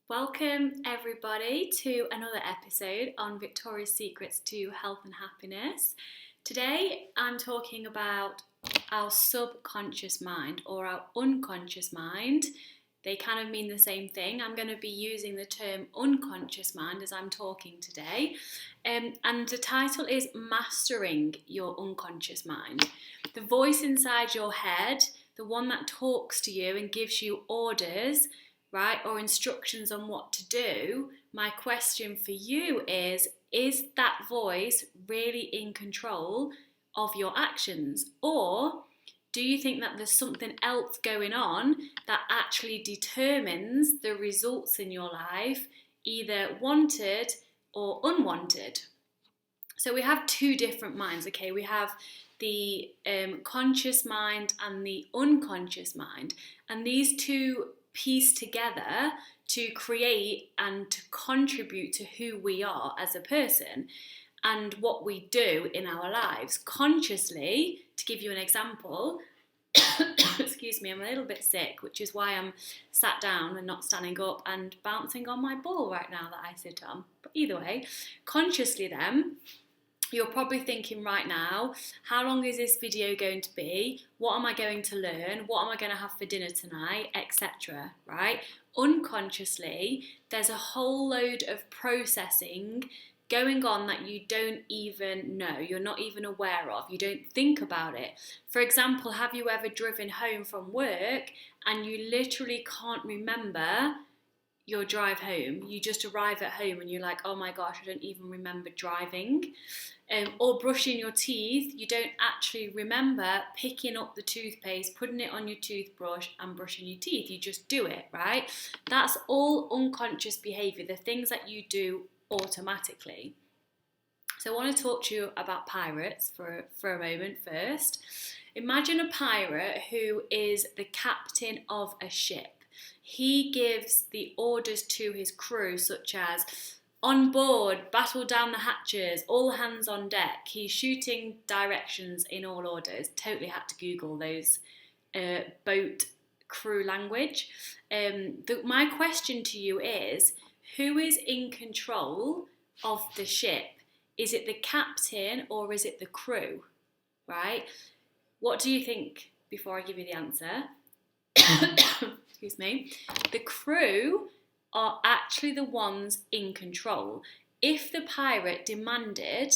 Welcome everybody to another episode on Victoria's Secrets to Health and Happiness. Today I'm talking about our subconscious mind or our unconscious mind. They kind of mean the same thing. I'm going to be using the term unconscious mind as I'm talking today. And the title is Mastering Your Unconscious Mind. The voice inside your head, the one that talks to you and gives you orders, right, or instructions on what to do. My question for you is that voice really in control of your actions? Or do you think that there's something else going on that actually determines the results in your life, either wanted or unwanted? So we have two different minds, okay? We have the conscious mind and the unconscious mind. And these two piece together to create and to contribute to who we are as a person and what we do in our lives. Consciously, to give you an example, excuse me, I'm a little bit sick, which is why I'm sat down and not standing up and bouncing on my ball right now that I sit on. But either way, consciously then, you're probably thinking right now, how long is this video going to be? What am I going to learn? What am I going to have for dinner tonight? Etc. Right? Unconsciously, there's a whole load of processing going on that you don't even know, you're not even aware of, you don't think about it. For example, have you ever driven home from work and you literally can't remember your drive home? You just arrive at home and you're like, oh my gosh, I don't even remember driving. Or brushing your teeth, you don't actually remember picking up the toothpaste, putting it on your toothbrush and brushing your teeth. You just do it, right? That's all unconscious behaviour, the things that you do automatically. So I want to talk to you about pirates for a moment first. Imagine a pirate who is the captain of a ship. He gives the orders to his crew, such as on board, battle down the hatches, all hands on deck. He's shooting directions in all orders. Totally had to Google those boat crew language. My question to you is, who is in control of the ship? Is it the captain or is it the crew? Right? What do you think before I give you the answer? Excuse me. The crew are actually the ones in control. If the pirate demanded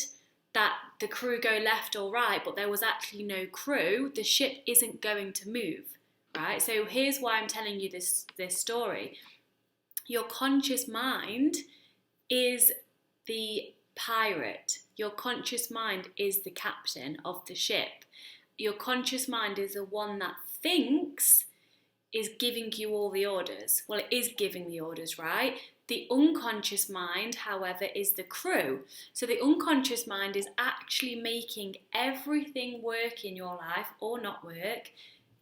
that the crew go left or right, but there was actually no crew, the ship isn't going to move, right? So here's why I'm telling you this story. Your conscious mind is the pirate. Your conscious mind is the captain of the ship. Your conscious mind is the one that thinks is giving you all the orders. Well, it is giving the orders, right? The unconscious mind, however, is the crew. So the unconscious mind is actually making everything work in your life or not work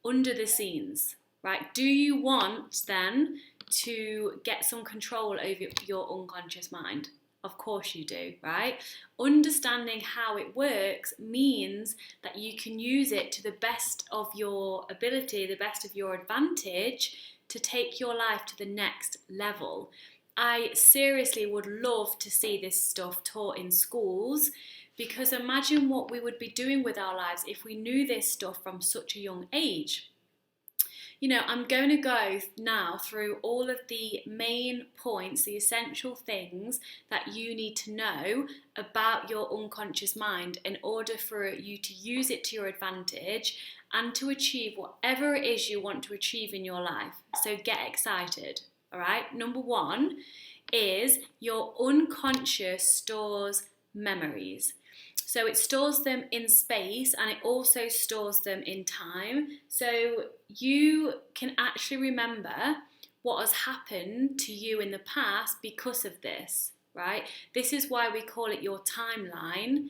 under the scenes, right? Do you want then to get some control over your unconscious mind? Of course you do, right? Understanding how it works means that you can use it to the best of your ability, the best of your advantage to take your life to the next level. I seriously would love to see this stuff taught in schools, because imagine what we would be doing with our lives if we knew this stuff from such a young age. You know, I'm going to go now through all of the main points, the essential things that you need to know about your unconscious mind in order for you to use it to your advantage and to achieve whatever it is you want to achieve in your life. So get excited, all right? Number one is your unconscious stores memories. So it stores them in space and it also stores them in time. So you can actually remember what has happened to you in the past because of this, right? This is why we call it your timeline,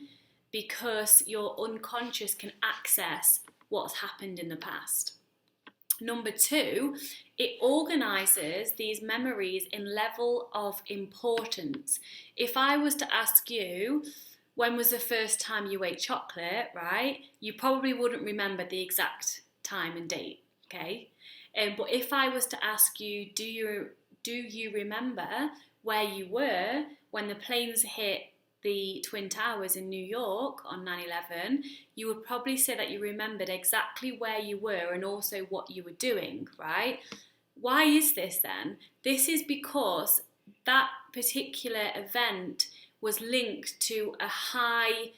because your unconscious can access what's happened in the past. Number two, it organises these memories in level of importance. If I was to ask you, when was the first time you ate chocolate, right? You probably wouldn't remember the exact time and date, okay? But if I was to ask you, do you do you remember where you were when the planes hit the Twin Towers in New York on 9/11? You would probably say that you remembered exactly where you were and also what you were doing, right? Why is this then? This is because that particular event was linked to a high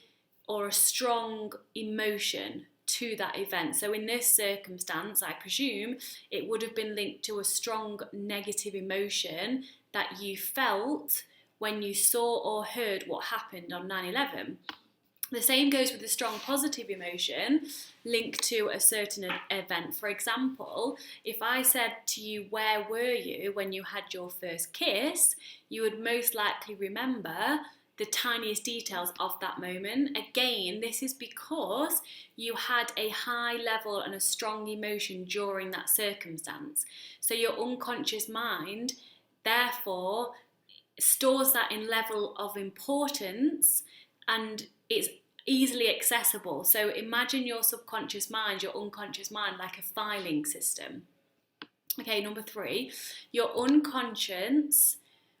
or a strong emotion to that event. So in this circumstance, I presume it would have been linked to a strong negative emotion that you felt when you saw or heard what happened on 9/11. The same goes with a strong positive emotion linked to a certain event. For example, if I said to you, where were you when you had your first kiss, you would most likely remember the tiniest details of that moment. Again, this is because you had a high level and a strong emotion during that circumstance. So your unconscious mind, therefore, stores that in level of importance, and it's easily accessible. So imagine your subconscious mind, your unconscious mind, like a filing system. Okay, number 3, your unconscious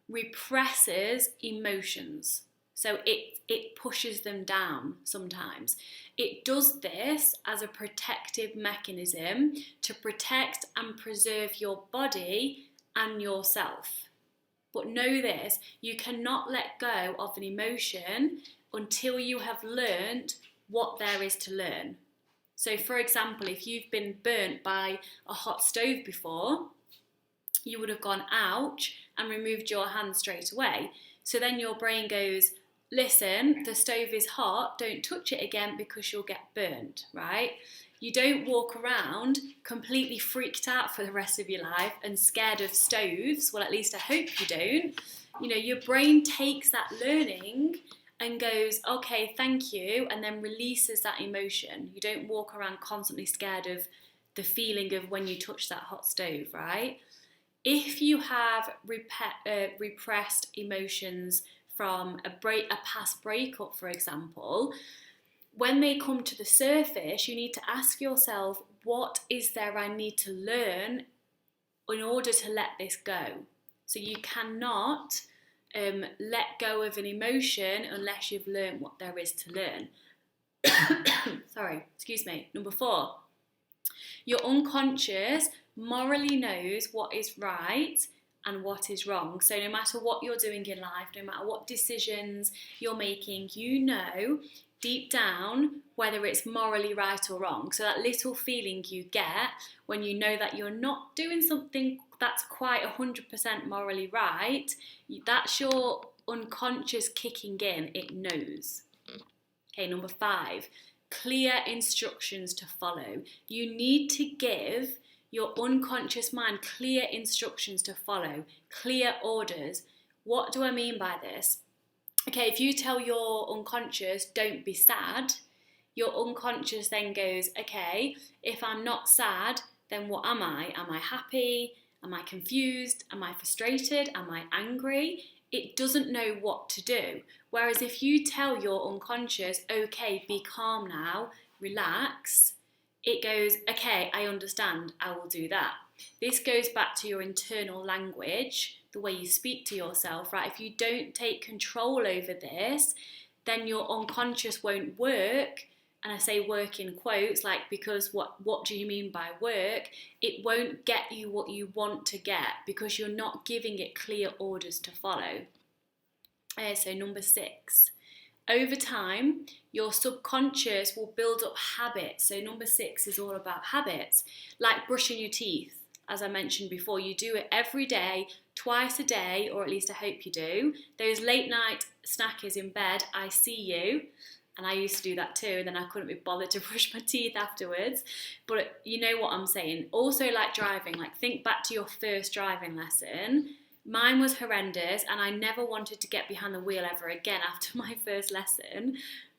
represses emotions. So it pushes them down sometimes. It does this as a protective mechanism to protect and preserve your body and yourself. But know this, you cannot let go of an emotion until you have learned what there is to learn. So for example, if you've been burnt by a hot stove before, you would have gone ouch and removed your hand straight away. So then your brain goes, listen, the stove is hot, don't touch it again because you'll get burnt, right? You don't walk around completely freaked out for the rest of your life and scared of stoves. Well, at least I hope you don't. You know, your brain takes that learning and goes, okay, thank you, and then releases that emotion. You don't walk around constantly scared of the feeling of when you touch that hot stove, right? If you have repressed emotions from a past breakup, for example, when they come to the surface, you need to ask yourself, what is there I need to learn in order to let this go? So you cannot let go of an emotion unless you've learned what there is to learn. Sorry, excuse me. Number 4, your unconscious morally knows what is right and what is wrong. So no matter what you're doing in life, no matter what decisions you're making, you know deep down whether it's morally right or wrong. So that little feeling you get when you know that you're not doing something that's quite 100% morally right, that's your unconscious kicking in, it knows. Okay, number 5, clear instructions to follow. You need to give your unconscious mind clear instructions to follow, clear orders. What do I mean by this? Okay, if you tell your unconscious, don't be sad, your unconscious then goes, okay, if I'm not sad, then what am I? Am I happy? Am I confused? Am I frustrated? Am I angry? It doesn't know what to do. Whereas if you tell your unconscious, okay, be calm now, relax, it goes, okay, I understand, I will do that. This goes back to your internal language, the way you speak to yourself, right? If you don't take control over this, then your unconscious won't work. And I say work in quotes, like, because what do you mean by work? It won't get you what you want to get because you're not giving it clear orders to follow. So number 6, over time, your subconscious will build up habits. So number 6 is all about habits, like brushing your teeth. As I mentioned before, you do it every day, twice a day, or at least I hope you do. Those late night snackers in bed, I see you. And I used to do that too, and then I couldn't be bothered to brush my teeth afterwards. But you know what I'm saying. Also, like driving, like think back to your first driving lesson. Mine was horrendous, and I never wanted to get behind the wheel ever again after my first lesson.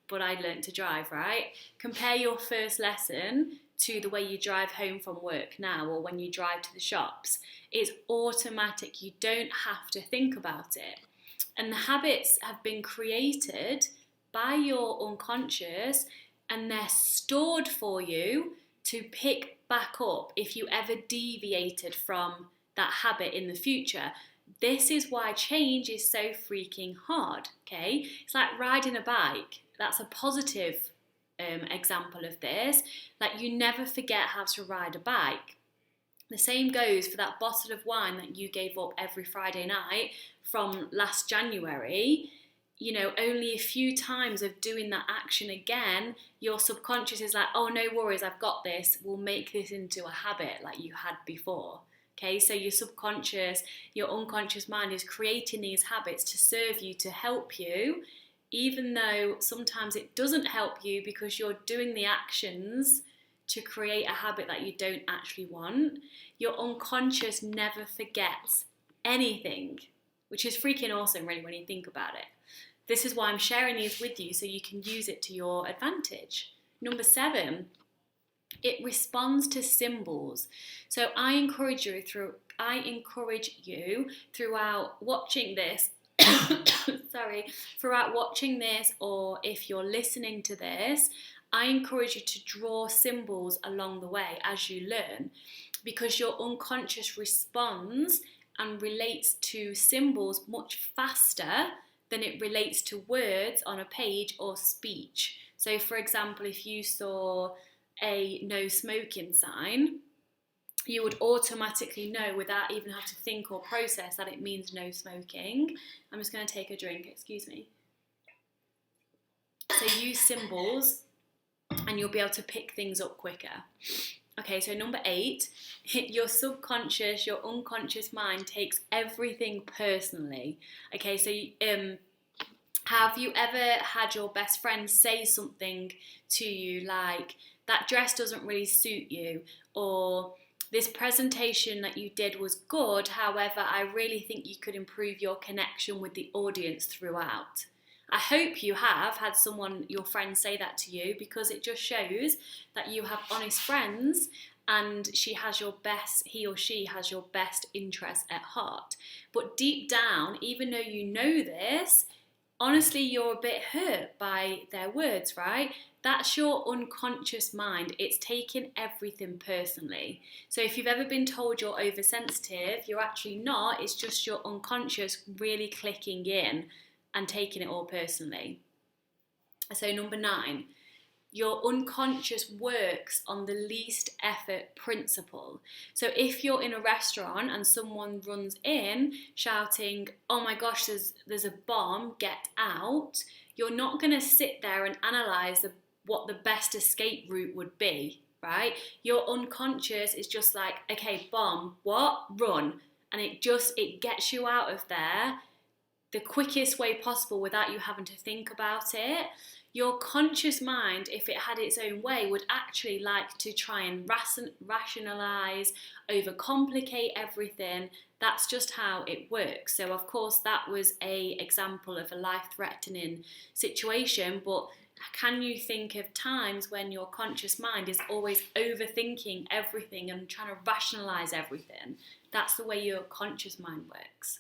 But I learned to drive, right? Compare your first lesson to the way you drive home from work now, or when you drive to the shops. It's automatic. You don't have to think about it. And the habits have been created by your unconscious, and they're stored for you to pick back up if you ever deviated from that habit in the future. This is why change is so freaking hard, okay? It's like riding a bike. That's a positive example of this. Like, you never forget how to ride a bike. The same goes for that bottle of wine that you gave up every Friday night from last January. You know, only a few times of doing that action again, your subconscious is like, oh, no worries, I've got this. We'll make this into a habit like you had before. Okay, so your subconscious, your unconscious mind is creating these habits to serve you, to help you, even though sometimes it doesn't help you because you're doing the actions to create a habit that you don't actually want. Your unconscious never forgets anything, which is freaking awesome, really, when you think about it. This is why I'm sharing these with you, so you can use it to your advantage. Number 7, it responds to symbols. So I encourage you throughout watching this, throughout watching this, or if you're listening to this, I encourage you to draw symbols along the way as you learn, because your unconscious responds and relates to symbols much faster than it relates to words on a page or speech. So for example, if you saw a no smoking sign, you would automatically know without even having to think or process that it means no smoking. I'm just going to take a drink, excuse me. So use symbols and you'll be able to pick things up quicker. Okay, so number 8, your subconscious, your unconscious mind takes everything personally. Okay, so have you ever had your best friend say something to you like, that dress doesn't really suit you, or this presentation that you did was good, however, I really think you could improve your connection with the audience throughout? I hope you have had someone, your friend, say that to you, because it just shows that you have honest friends and he or she has your best interest at heart. But deep down, even though you know this, honestly, you're a bit hurt by their words, right? That's your unconscious mind. It's taking everything personally. So if you've ever been told you're oversensitive, you're actually not. It's just your unconscious really clicking in and taking it all personally. So number 9, your unconscious works on the least effort principle. So if you're in a restaurant and someone runs in shouting, oh my gosh, there's a bomb, get out, you're not going to sit there and analyse what the best escape route would be, right? Your unconscious is just like, okay, bomb, what? Run. And it gets you out of there the quickest way possible without you having to think about it. Your conscious mind, if it had its own way, would actually like to try and rationalise, overcomplicate everything. That's just how it works. So of course that was an example of a life-threatening situation, but can you think of times when your conscious mind is always overthinking everything and trying to rationalise everything? That's the way your conscious mind works.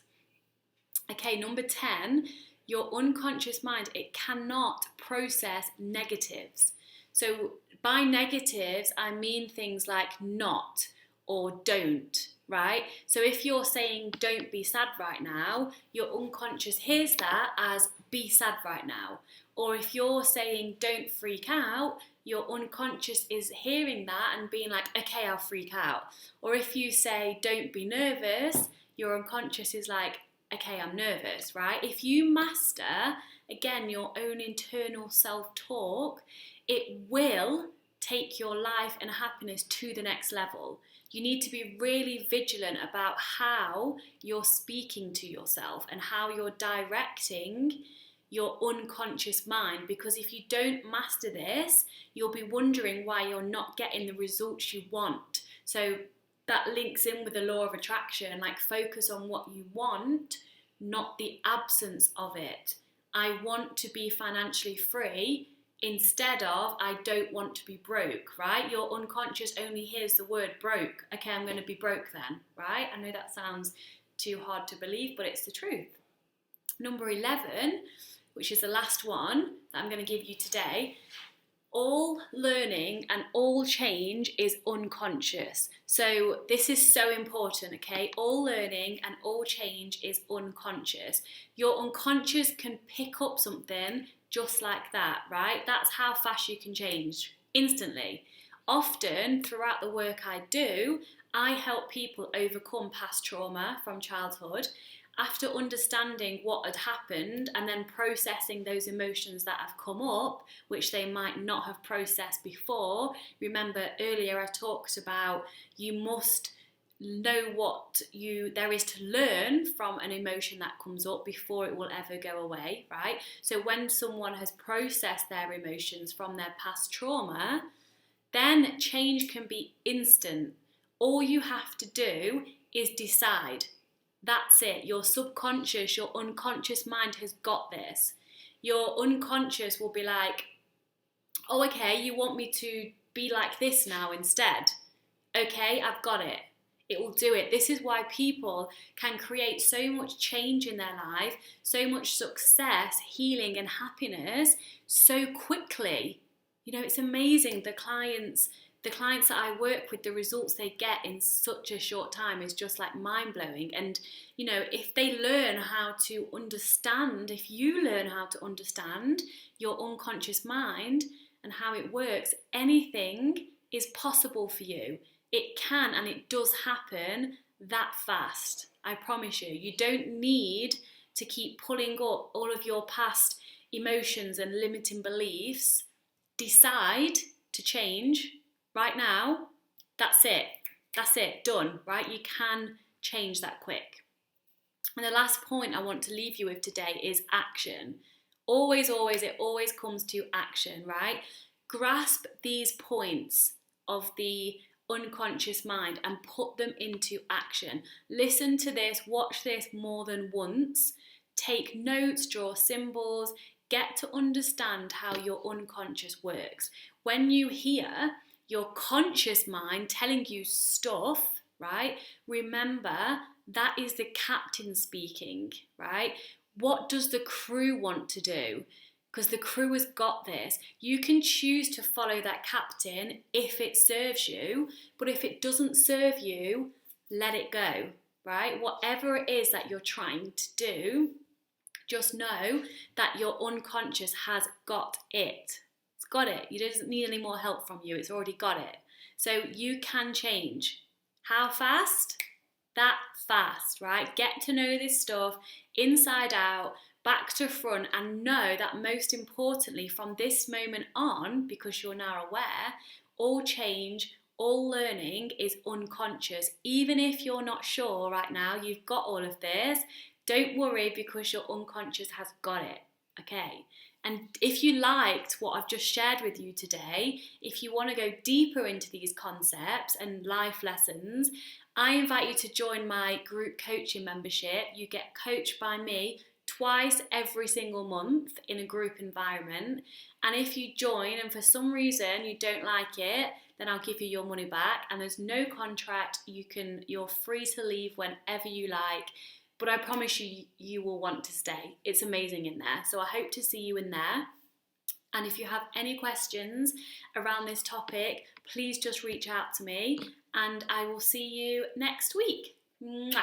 Okay, number 10, your unconscious mind, it cannot process negatives. So by negatives, I mean things like not or don't, right? So if you're saying don't be sad right now, your unconscious hears that as be sad right now. Or if you're saying don't freak out, your unconscious is hearing that and being like, okay, I'll freak out. Or if you say don't be nervous, your unconscious is like, okay, I'm nervous, right? If you master, again, your own internal self-talk, it will take your life and happiness to the next level. You need to be really vigilant about how you're speaking to yourself and how you're directing your unconscious mind, because if you don't master this, you'll be wondering why you're not getting the results you want. So that links in with the law of attraction, like focus on what you want, not the absence of it. I want to be financially free instead of I don't want to be broke, right? Your unconscious only hears the word broke. Okay, I'm going to be broke then, right? I know that sounds too hard to believe, but it's the truth. Number 11, which is the last one that I'm going to give you today, All learning and all change is unconscious. So this is so important, okay? All learning and all change is unconscious. Your unconscious can pick up something just like that, right? That's how fast you can change, instantly. Often throughout the work I do, I help people overcome past trauma from childhood after understanding what had happened and then processing those emotions that have come up, which they might not have processed before. Remember earlier I talked about you must know what there is to learn from an emotion that comes up before it will ever go away, right? So when someone has processed their emotions from their past trauma, then change can be instant. All you have to do is decide. That's it. Your subconscious, your unconscious mind has got this. Your unconscious will be like, oh, okay, you want me to be like this now instead. Okay, I've got it. It will do it. This is why people can create so much change in their life, so much success, healing and happiness so quickly. You know, it's amazing. The clients that I work with, the results they get in such a short time is just like mind-blowing. And, you know, if they learn how to understand, if you learn how to understand your unconscious mind and how it works, anything is possible for you. It can and it does happen that fast. I promise you. You don't need to keep pulling up all of your past emotions and limiting beliefs. Decide to change right now. That's it, done, right? You can change that quick. And the last point I want to leave you with today is action. Always, it always comes to action, right? Grasp these points of the unconscious mind and put them into action. Listen to this, watch this more than once. Take notes, draw symbols, get to understand how your unconscious works. When you hear your conscious mind telling you stuff, right, remember that is the captain speaking, right? What does the crew want to do? Because the crew has got this. You can choose to follow that captain if it serves you, but if it doesn't serve you, let it go, right? Whatever it is that you're trying to do, just know that your unconscious has got it. It's got it. It doesn't need any more help from you. It's already got it. So you can change. How fast? That fast, right? Get to know this stuff inside out, back to front, and know that most importantly from this moment on, because you're now aware, all change, all learning is unconscious. Even if you're not sure right now, you've got all of this, don't worry because your unconscious has got it, okay? And if you liked what I've just shared with you today, if you want to go deeper into these concepts and life lessons, I invite you to join my group coaching membership. You get coached by me twice every single month in a group environment. And if you join and for some reason you don't like it, then I'll give you your money back. And there's no contract. You're free to leave whenever you like. But I promise you, you will want to stay. It's amazing in there. So I hope to see you in there. And if you have any questions around this topic, please just reach out to me and I will see you next week. Mwah.